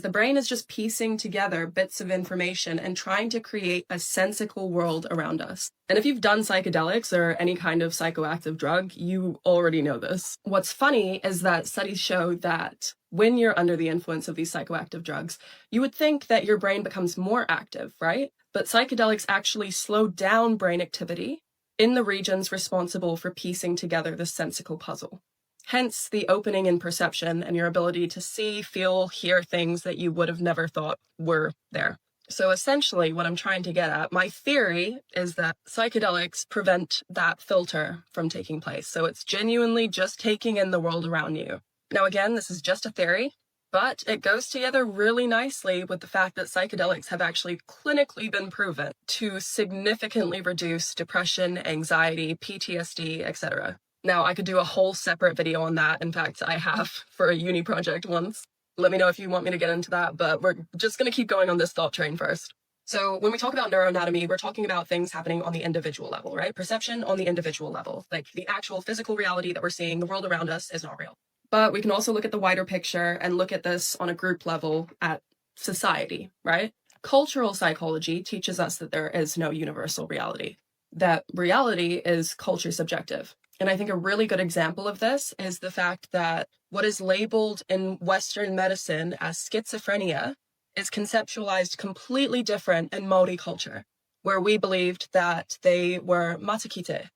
because the brain is just piecing together bits of information and trying to create a sensical world around us. And if you've done psychedelics or any kind of psychoactive drug, you already know this. What's funny is that studies show that when you're under the influence of these psychoactive drugs, you would think that your brain becomes more active, right? But psychedelics actually slow down brain activity in the regions responsible for piecing together the sensical puzzle. Hence the opening in perception and your ability to see, feel, hear things that you would have never thought were there. So essentially what I'm trying to get at, my theory is that psychedelics prevent that filter from taking place. So it's genuinely just taking in the world around you. Now again, this is just a theory, but it goes together really nicely with the fact that psychedelics have actually clinically been proven to significantly reduce depression, anxiety, PTSD, etc. Now, I could do a whole separate video on that. In fact, I have for a uni project once. Let me know if you want me to get into that, but we're just going to keep going on this thought train first. So when we talk about neuroanatomy, we're talking about things happening on the individual level, right? Perception on the individual level, like the actual physical reality that we're seeing, the world around us is not real. But we can also look at the wider picture and look at this on a group level at society, right? Cultural psychology teaches us that there is no universal reality, that reality is culture subjective. And I think a really good example of this is the fact that what is labeled in Western medicine as schizophrenia is conceptualized completely different in Maori culture, where we believed that they were matakite,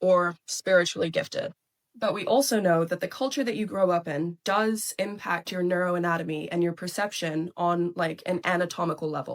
or spiritually gifted. But we also know that the culture that you grow up in does impact your neuroanatomy and your perception on like an anatomical level.